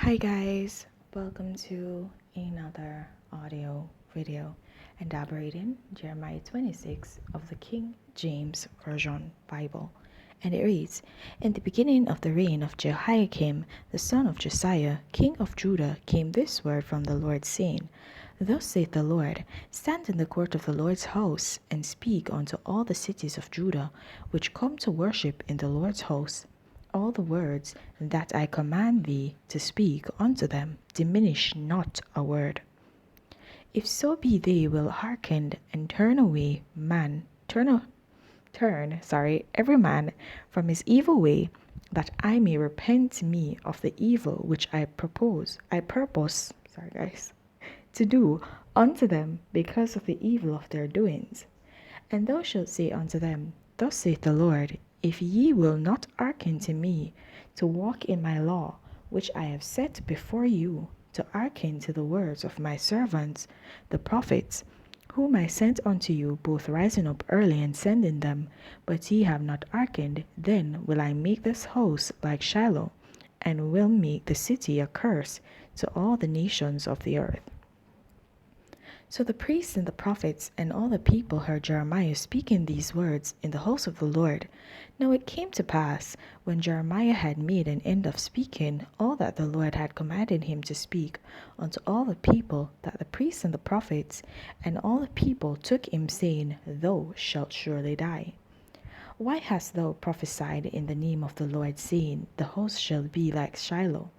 Hi guys, welcome to another audio video elaborating Jeremiah 26 of the King James Version Bible. And it reads, In the beginning of the reign of Jehoiakim, the son of Josiah, king of Judah, came this word from the Lord, saying, Thus saith the Lord, Stand in the court of the Lord's house, and speak unto all the cities of Judah, which come to worship in the Lord's house, all the words that I command thee to speak unto them, diminish not a word. If so be they will hearken and turn every man from his evil way, that I may repent me of the evil which I purpose to do unto them because of the evil of their doings. And thou shalt say unto them, Thus saith the Lord, if ye will not hearken to me, to walk in my law, which I have set before you, to hearken to the words of my servants, the prophets, whom I sent unto you, both rising up early and sending them, but ye have not hearkened, then will I make this house like Shiloh, and will make the city a curse to all the nations of the earth. So the priests and the prophets and all the people heard Jeremiah speaking these words in the house of the Lord. Now it came to pass, when Jeremiah had made an end of speaking all that the Lord had commanded him to speak unto all the people, that the priests and the prophets and all the people took him, saying, Thou shalt surely die. Why hast thou prophesied in the name of the Lord, saying, The house shall be like Shiloh,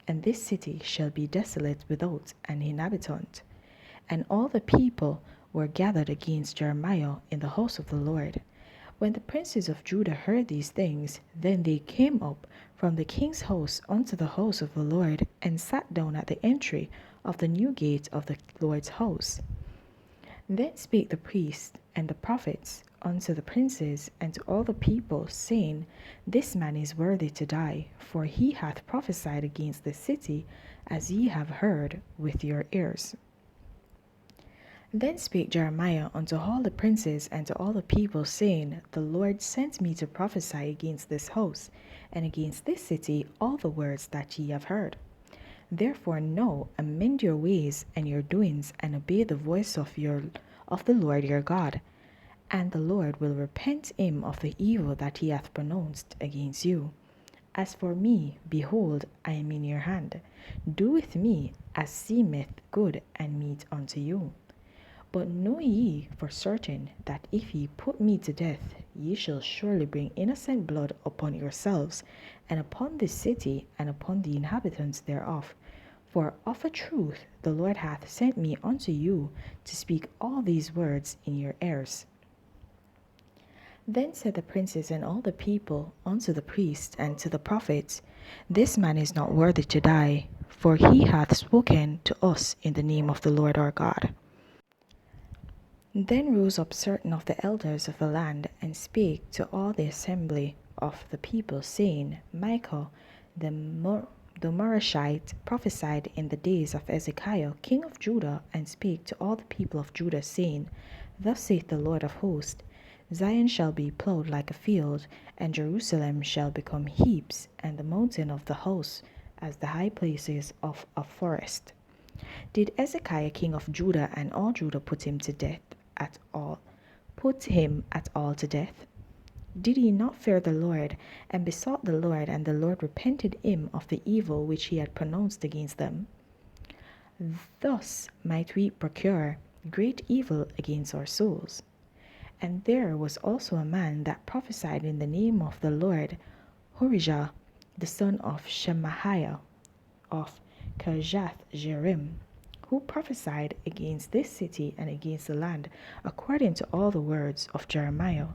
and this city shall be desolate without an inhabitant? And all the people were gathered against Jeremiah in the house of the Lord. When the princes of Judah heard these things, then they came up from the king's house unto the house of the Lord, and sat down at the entry of the new gate of the Lord's house. Then spake the priests and the prophets unto the princes and to all the people, saying, This man is worthy to die, for he hath prophesied against this city, as ye have heard with your ears. Then spake Jeremiah unto all the princes and to all the people, saying, The Lord sent me to prophesy against this house, and against this city all the words that ye have heard. Therefore know, amend your ways and your doings, and obey the voice of the Lord your God. And the Lord will repent him of the evil that he hath pronounced against you. As for me, behold, I am in your hand. Do with me as seemeth good and meet unto you. But know ye for certain that if ye put me to death, ye shall surely bring innocent blood upon yourselves, and upon this city, and upon the inhabitants thereof. For of a truth the Lord hath sent me unto you to speak all these words in your ears. Then said the princes and all the people unto the priests and to the prophets, This man is not worthy to die, for he hath spoken to us in the name of the Lord our God. Then rose up certain of the elders of the land, and spake to all the assembly of the people, saying, Micah the Morashite prophesied in the days of Ezekiah king of Judah, and spake to all the people of Judah, saying, Thus saith the Lord of hosts, Zion shall be plowed like a field, and Jerusalem shall become heaps, and the mountain of the house as the high places of a forest. Did Ezekiah king of Judah and all Judah put him at all to death? Did he not fear the Lord, and besought the Lord, and the Lord repented him of the evil which he had pronounced against them? Thus might we procure great evil against our souls. And there was also a man that prophesied in the name of the Lord, Hurijah, the son of Shemaiah of Kirjath Jearim, who prophesied against this city and against the land, according to all the words of Jeremiah.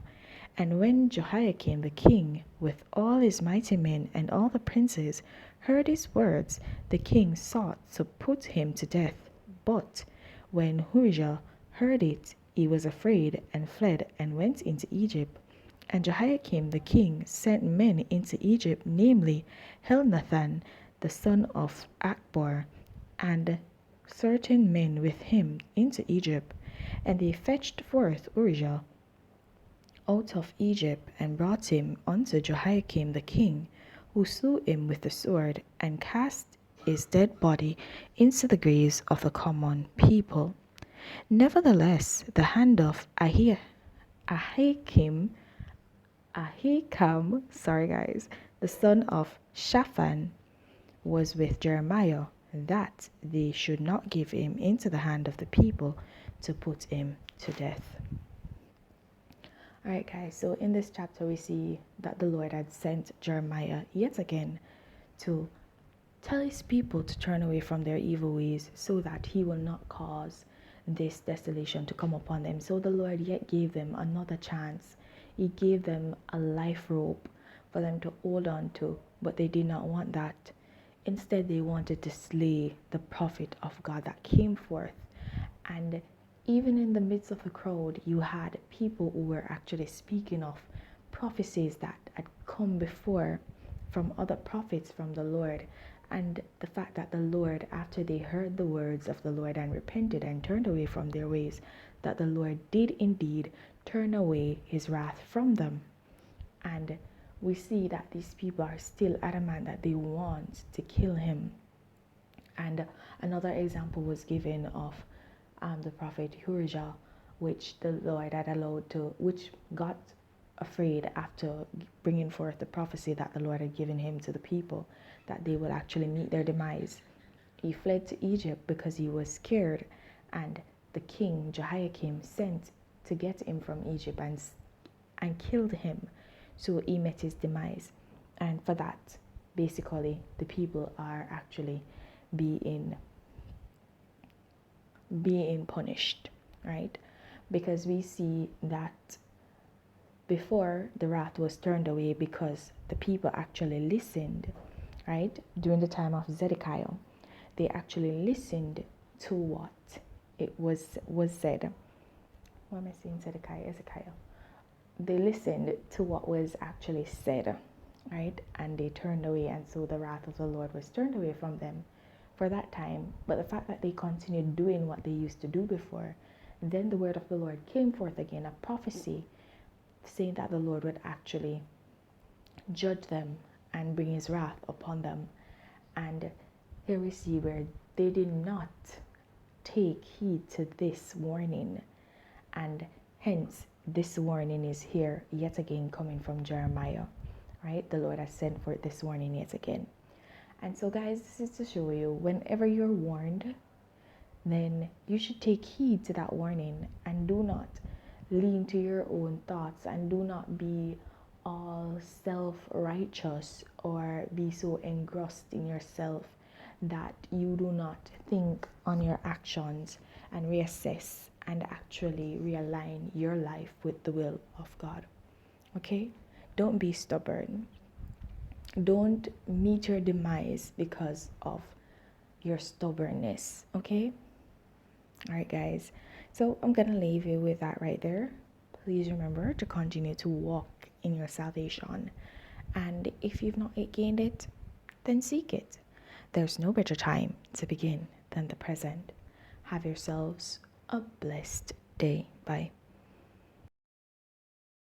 And when Jehoiakim the king, with all his mighty men and all the princes, heard his words, the king sought to put him to death. But when Hurijah heard it, he was afraid, and fled, and went into Egypt. And Jehoiakim the king sent men into Egypt, namely Elnathan the son of Akbor, and certain men with him into Egypt. And they fetched forth Urijah out of Egypt, and brought him unto Jehoiakim the king, who slew him with the sword, and cast his dead body into the graves of the common people. Nevertheless, the hand of Ahikam, sorry guys, the son of Shaphan, was with Jeremiah, that they should not give him into the hand of the people to put him to death. Alright, guys, so in this chapter, we see that the Lord had sent Jeremiah yet again to tell his people to turn away from their evil ways so that he will not cause this desolation to come upon them. So the Lord yet gave them another chance. He gave them a life rope for them to hold on to, but they did not want that. Instead, they wanted to slay the prophet of God that came forth. And even in the midst of the crowd, you had people who were actually speaking of prophecies that had come before from other prophets from the Lord. And the fact that the Lord, after they heard the words of the Lord and repented and turned away from their ways, that the Lord did indeed turn away his wrath from them. And we see that these people are still adamant that they want to kill him. And another example was given of the prophet Urijah, which the Lord had allowed to, which got afraid after bringing forth the prophecy that the Lord had given him to the people, that they would actually meet their demise. He fled to Egypt because he was scared, and the king Jehoiakim sent to get him from Egypt and killed him. So he met his demise. And for that, basically, the people are actually being punished, right? Because we see that before, the wrath was turned away because the people actually listened, right? During the time of Zedekiah, they actually listened to what it was said. What am I saying? Ezekiel. They listened to what was actually said, right? And they turned away, and so the wrath of the Lord was turned away from them for that time. But the fact that they continued doing what they used to do before, then the word of the Lord came forth again, a prophecy saying that the Lord would actually judge them and bring his wrath upon them. And here we see where they did not take heed to this warning, and hence this warning is here yet again coming from Jeremiah, right? The Lord has sent forth this warning yet again. And so guys, this is to show you, whenever you're warned, then you should take heed to that warning and do not lean to your own thoughts, and do not be all self-righteous or be so engrossed in yourself that you do not think on your actions and reassess and actually realign your life with the will of God. Okay? Don't be stubborn. Don't meet your demise because of your stubbornness. Okay? All right, guys. So I'm going to leave you with that right there. Please remember to continue to walk in your salvation. And if you've not yet gained it, then seek it. There's no better time to begin than the present. Have yourselves a blessed day. Bye.